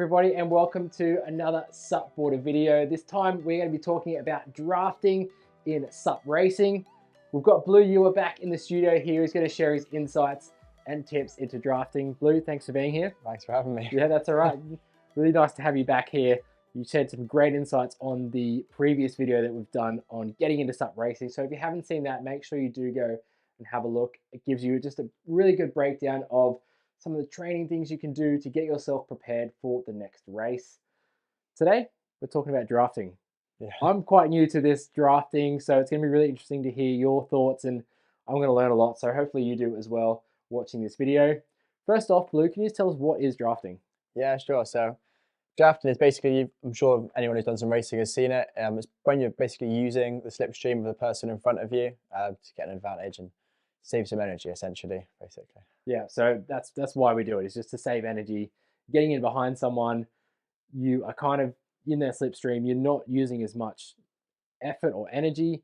everybody, and welcome to another SUPboarder video. This time we're going to be talking about drafting in SUP racing. We've got Blue Ewer back in the studio here. He's going to share his insights and tips into drafting. Blue, thanks for being here. Thanks for having me. Yeah, that's all right. Really nice to have you back here. You shared some great insights on the previous video that we've done on getting into SUP racing. So if you haven't seen that, make sure you do go and have a look. It gives you just a really good breakdown of some of the training things you can do to get yourself prepared for the next race. Today, we're talking about drafting. Yeah. I'm quite new to this drafting, so it's going to be really interesting to hear your thoughts, and I'm going to learn a lot, so hopefully you do as well watching this video. First off, Blue, can you just tell us what is drafting? Yeah, sure. So drafting is basically, I'm sure anyone who's done some racing has seen it. It's when you're basically using the slipstream of the person in front of you to get an advantage and save some energy, essentially, basically. Yeah, so that's why we do it. It's just to save energy. Getting in behind someone, you are kind of in their slipstream. You're not using as much effort or energy.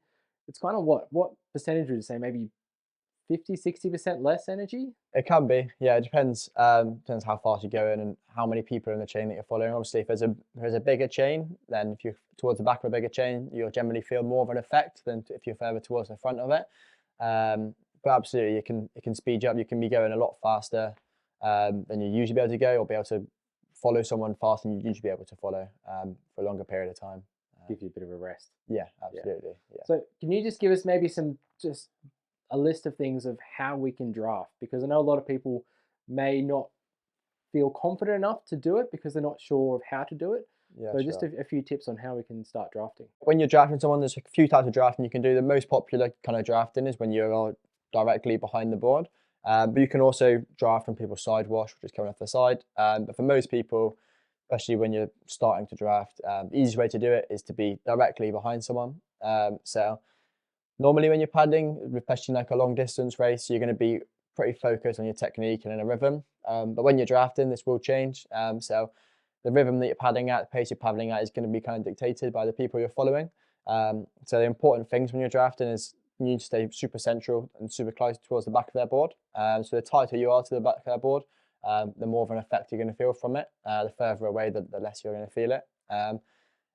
It's kind of what percentage would you say? Maybe 50-60% less energy? It can be, yeah. It depends. Depends how fast you're going and how many people in the chain that you're following. Obviously, if there's a bigger chain, then if you're towards the back of a bigger chain, you'll generally feel more of an effect than if you're further towards the front of it. But absolutely, it can speed you up. You can be going a lot faster than you usually be able to go, or be able to follow someone faster than you usually be able to follow for a longer period of time. Give you a bit of a rest. Yeah, absolutely. Yeah. So can you just give us maybe just a list of things of how we can draft? Because I know a lot of people may not feel confident enough to do it because they're not sure of how to do it. Yeah, so sure. just a few tips on how we can start drafting. When you're drafting someone, there's a few types of drafting you can do. The most popular kind of drafting is when you're directly behind the board. But you can also draft from people's side wash, which is coming off the side. But for most people, especially when you're starting to draft, the easiest way to do it is to be directly behind someone. So normally when you're paddling, especially like a long distance race, you're going to be pretty focused on your technique and in a rhythm. But when you're drafting, this will change. So the rhythm that you're paddling at, the pace you're paddling at is going to be kind of dictated by the people you're following. So the important things when you're drafting is you need to stay super central and super close towards the back of their board. So the tighter you are to the back of their board, the more of an effect you're going to feel from it. The further away, the less you're going to feel it. And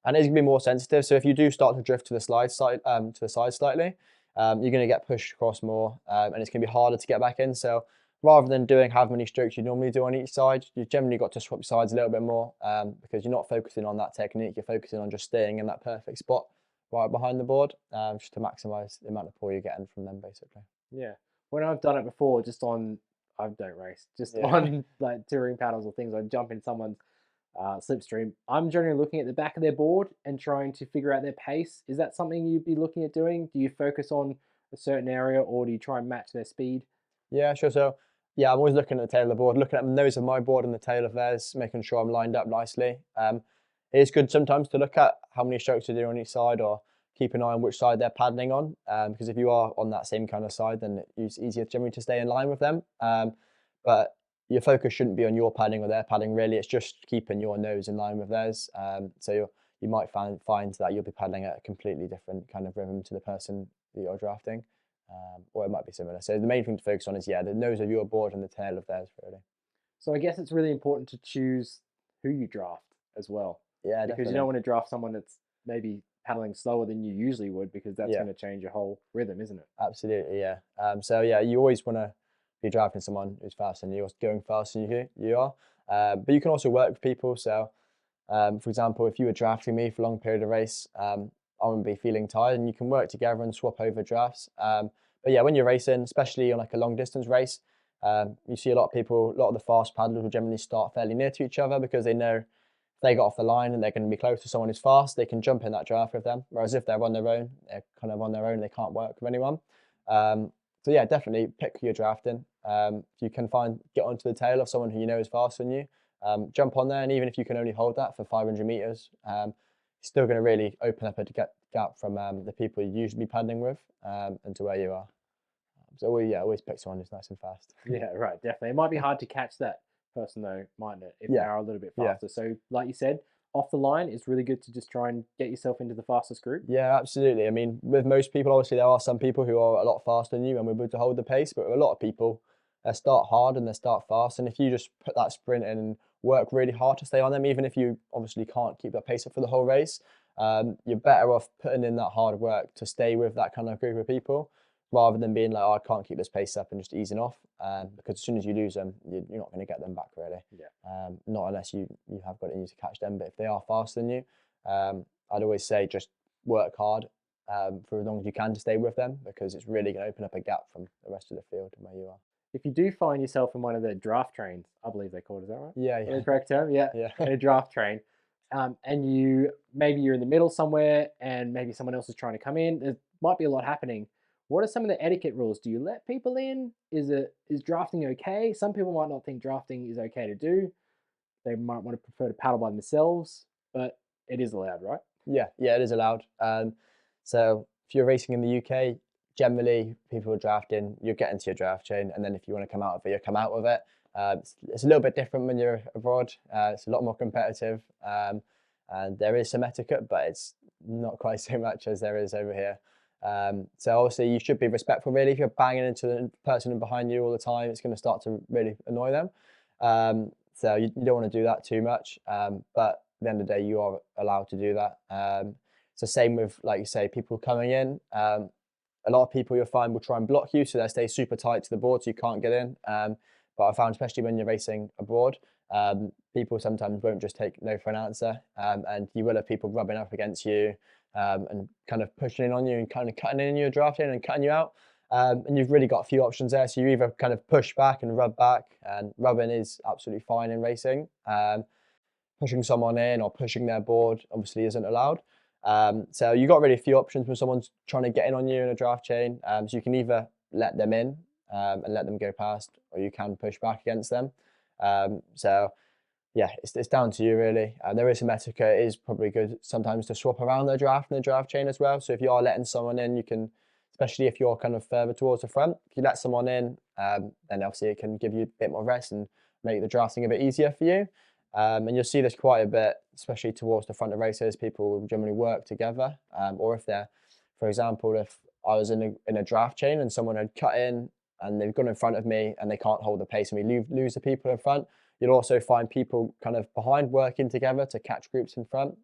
it's going to be more sensitive. So if you do start to drift to the side slightly, you're going to get pushed across more, and it's going to be harder to get back in. So rather than doing how many strokes you normally do on each side, you've generally got to swap sides a little bit more because you're not focusing on that technique. You're focusing on just staying in that perfect spot right behind the board, just to maximise the amount of pull you're getting from them, basically. Yeah, when I've done it before, just on, I don't race, just on like touring paddles or things, I jump in someone's slipstream. I'm generally looking at the back of their board and trying to figure out their pace. Is that something you'd be looking at doing? Do you focus on a certain area, or do you try and match their speed? Yeah, sure. So yeah, I'm always looking at the tail of the board, looking at the nose of my board and the tail of theirs, making sure I'm lined up nicely. It is good sometimes to look at how many strokes they're doing on each side, or keep an eye on which side they're paddling on. Because if you are on that same kind of side, then it's easier generally to stay in line with them. But your focus shouldn't be on your paddling or their paddling, really. It's just keeping your nose in line with theirs. So you might find that you'll be paddling at a completely different kind of rhythm to the person that you're drafting. Or it might be similar. So the main thing to focus on is, yeah, the nose of your board and the tail of theirs, really. So I guess it's really important to choose who you draft as well. Yeah, because definitely. you don't want to draft someone that's maybe paddling slower than you usually would, because that's going to change your whole rhythm, isn't it? Absolutely, yeah. So yeah, you always want to be drafting someone who's faster than you, or going faster than you are. But you can also work with people. So for example, if you were drafting me for a long period of race, I'm going to be feeling tired, and you can work together and swap over drafts. But yeah, when you're racing, especially on like a long distance race, you see a lot of the fast paddlers will generally start fairly near to each other, because they know if they got off the line and they're going to be close to someone who's fast, they can jump in that draft with them. Whereas if they're on their own, they're kind of on their own, they can't work with anyone. So yeah, definitely pick who you're drafting. If you can get onto the tail of someone who you know is faster than you, jump on there, and even if you can only hold that for 500 meters, you're still going to really open up a gap from the people you usually be paddling with and to where you are. So always pick someone who's nice and fast. Yeah, right, definitely. It might be hard to catch that person though, mightn't it, if they are a little bit faster. So like you said, off the line, it's really good to just try and get yourself into the fastest group. Yeah, absolutely. I mean, with most people, obviously there are some people who are a lot faster than you and we're able to hold the pace, but with a lot of people, they start hard and they start fast. And if you just put that sprint in work really hard to stay on them, even if you obviously can't keep that pace up for the whole race. You're better off putting in that hard work to stay with that kind of group of people, rather than being like, oh, I can't keep this pace up and just easing off. Because as soon as you lose them, you're not going to get them back really. Yeah. Not unless you have got it in you to catch them. But if they are faster than you, I'd always say just work hard for as long as you can to stay with them, because it's really going to open up a gap from the rest of the field and where you are. If you do find yourself in one of the draft trains, I believe they call it, is that right? Yeah, Is that yeah. the correct term? Yeah. Yeah. In a draft train. And maybe you're in the middle somewhere and maybe someone else is trying to come in. There might be a lot happening. What are some of the etiquette rules? Do you let people in? Is drafting okay? Some people might not think drafting is okay to do. They might want to prefer to paddle by themselves, but it is allowed, right? Yeah, it is allowed. So if you're racing in the UK, generally people are drafting, you get into your draft chain, and then if you want to come out of it, you come out of it. It's a little bit different when you're abroad. It's a lot more competitive, and there is some etiquette, but it's not quite so much as there is over here. So obviously you should be respectful really. If you're banging into the person behind you all the time, it's going to start to really annoy them. So you don't want to do that too much, but at the end of the day, you are allowed to do that. It's the same with, like you say, people coming in. A lot of people you'll find will try and block you, so they'll stay super tight to the board so you can't get in. But I found, especially when you're racing abroad, people sometimes won't just take no for an answer, and you will have people rubbing up against you and kind of pushing in on you and kind of cutting in your draft in and cutting you out. And you've really got a few options there. So you either kind of push back and rub back, and rubbing is absolutely fine in racing. Pushing someone in or pushing their board obviously isn't allowed. So you've got really a few options when someone's trying to get in on you in a draft chain. So you can either let them in and let them go past, or you can push back against them. So yeah, it's down to you really. There is some etiquette. It is probably good sometimes to swap around the draft and the draft chain as well. So if you are letting someone in, you can, especially if you're kind of further towards the front, if you let someone in, then obviously it can give you a bit more rest and make the drafting a bit easier for you. And you'll see this quite a bit, especially towards the front of races. People will generally work together, or if they're, for example, if I was in a draft chain and someone had cut in and they've gone in front of me and they can't hold the pace and we lose the people in front, you'll also find people kind of behind working together to catch groups in front.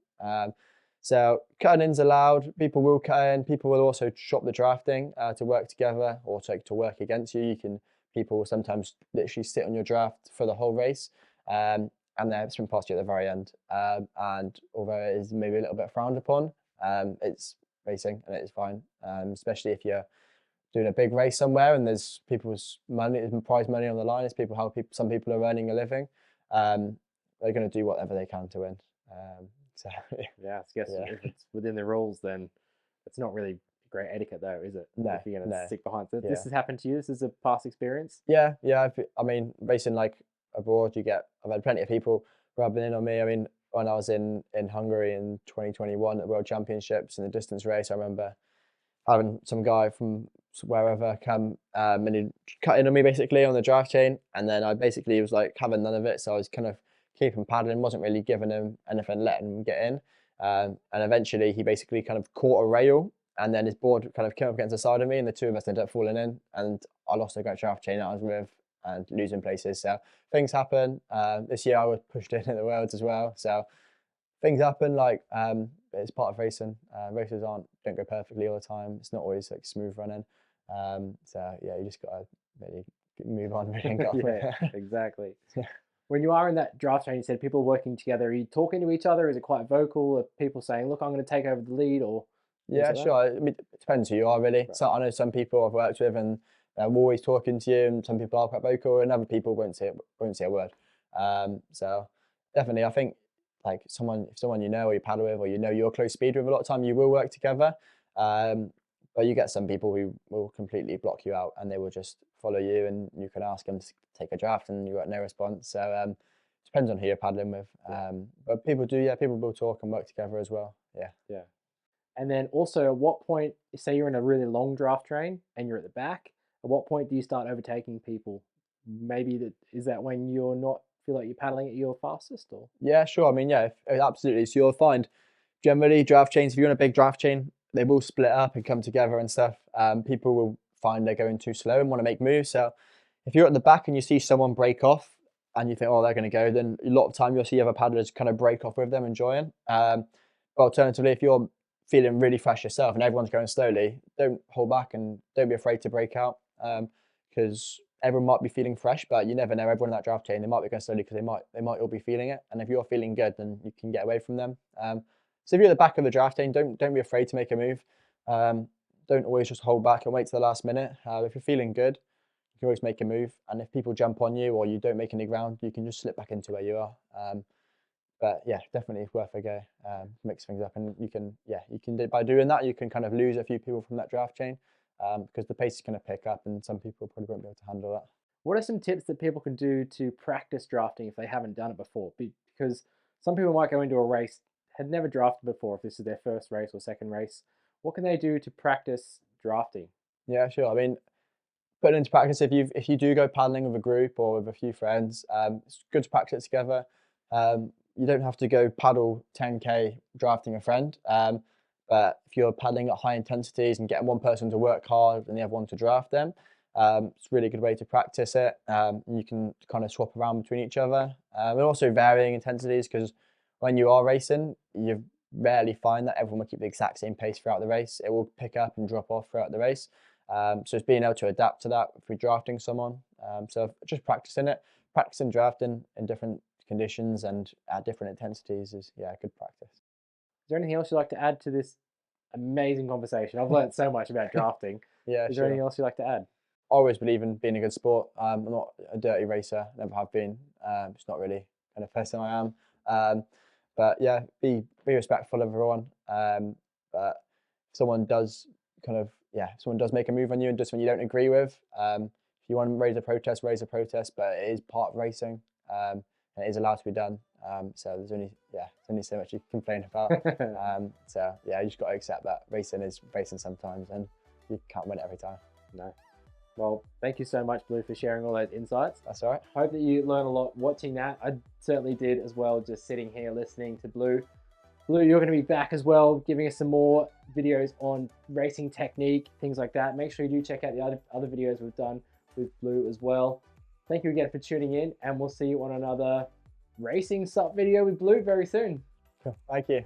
So cutting in's allowed. People will cut in. People will also shop the drafting to work together or to work against you. People will sometimes literally sit on your draft for the whole race. And they're swim past you at the very end. And although it is maybe a little bit frowned upon, it's racing and it is fine. Especially if you're doing a big race somewhere and there's people's money, there's prize money on the line. It's some people are earning a living. They're going to do whatever they can to win. So yeah, I guess if it's within the rules, then it's not really great etiquette, though, is it? No, if you're going to stick behind. So yeah. This has happened to you. This is a past experience. Yeah. I mean, racing like abroad, I've had plenty of people rubbing in on me. I mean, when I was in Hungary in 2021 at World Championships in the distance race, I remember having some guy from wherever come and he cut in on me basically on the draft chain, and then I basically was like having none of it, so I was kind of keeping paddling, wasn't really giving him anything, letting him get in, and eventually he basically kind of caught a rail, and then his board kind of came up against the side of me, and the two of us ended up falling in, and I lost a great draft chain that I was with and losing places. So things happen. This year I was pushed in at the Worlds as well, so things happen. Like it's part of racing. Races don't go perfectly all the time. It's not always like smooth running. So yeah, you just gotta really move on really and get off with it. Exactly. When you are in that draft chain, you said people working together. Are you talking to each other? Is it quite vocal? Are people saying, "Look, I'm going to take over the lead"? Or yeah, sure. I mean, it depends who you are really. Right. So I know some people I've worked with and they're always talking to you, and some people are quite vocal, and other people won't say a word. So definitely, I think like if someone you know or you paddle with or you know you're close speed with, a lot of time you will work together. But you get some people who will completely block you out and they will just follow you, and you can ask them to take a draft and you got no response. So depends on who you're paddling with. But people will talk and work together as well. Yeah. And then also, at what point, say you're in a really long draft train and you're at the back, at what point do you start overtaking people? Maybe is that when you're not feel like you're paddling at your fastest, or? Yeah, sure. I mean, yeah, absolutely. So you'll find generally draft chains, if you're in a big draft chain, they will split up and come together and stuff. People will find they're going too slow and want to make moves. So if you're at the back and you see someone break off, and you think, oh, they're going to go, then a lot of time you'll see other paddlers kind of break off with them and join. But alternatively, if you're feeling really fresh yourself and everyone's going slowly, don't hold back and don't be afraid to break out, because everyone might be feeling fresh, but you never know. Everyone in that draft chain, they might be going slowly because they might all be feeling it. And if you're feeling good, then you can get away from them. So if you're at the back of the draft chain, don't be afraid to make a move. Don't always just hold back and wait to the last minute. If you're feeling good, you can always make a move. And if people jump on you or you don't make any ground, you can just slip back into where you are. But yeah, definitely worth a go. Mix things up, and you can by doing that, you can kind of lose a few people from that draft chain, because the pace is going to pick up, and some people probably won't be able to handle that. What are some tips that people can do to practice drafting if they haven't done it before? Because some people might go into a race, had never drafted before, if this is their first race or second race. What can they do to practice drafting? Yeah, sure. I mean, putting into practice, if you do go paddling with a group or with a few friends, it's good to practice it together. You don't have to go paddle 10K drafting a friend, but if you're paddling at high intensities and getting one person to work hard and the other one to draft them, it's a really good way to practice it. You can kind of swap around between each other, and also varying intensities, because when you are racing, you rarely find that everyone will keep the exact same pace throughout the race. It will pick up and drop off throughout the race. So it's being able to adapt to that if you're drafting someone. So just practicing drafting in different conditions and at different intensities is good practice. Is there anything else you'd like to add to this amazing conversation? I've learned so much about drafting. Is there anything else you'd like to add? I always believe in being a good sport. I'm not a dirty racer, never have been. It's not really the kind of person I am. But yeah, be respectful of everyone. But if someone does make a move on you and just when you don't agree with, if you want to raise a protest, but it is part of racing. And it is allowed to be done. So there's only so much you can complain about. So yeah, you just got to accept that racing is racing sometimes, and you can't win it every time. No. Well, thank you so much, Blue, for sharing all those insights. That's all right. Hope that you learn a lot watching that. I certainly did as well, just sitting here listening to Blue. Blue, you're going to be back as well, giving us some more videos on racing technique, things like that. Make sure you do check out the other videos we've done with Blue as well. Thank you again for tuning in, and we'll see you on another racing SUP video with Blue very soon. Cool. Thank you.